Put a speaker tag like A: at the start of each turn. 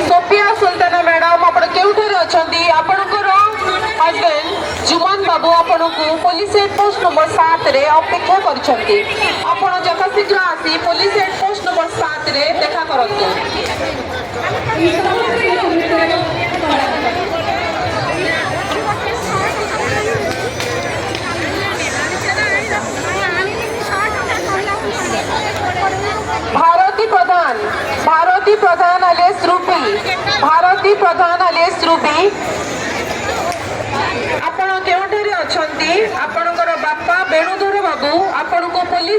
A: Sophia Sultana madam आपण केउठे अछंती आपनकर husband जुमान बाबू आपण को पुलिस हेड पोस्ट नंबर 7 रे अपेक्षा करछंती आपण जका शीघ्र आसी पुलिस हेड पोस्ट नंबर 7 रे देखा करंतु। भारती प्रधान alias रूबी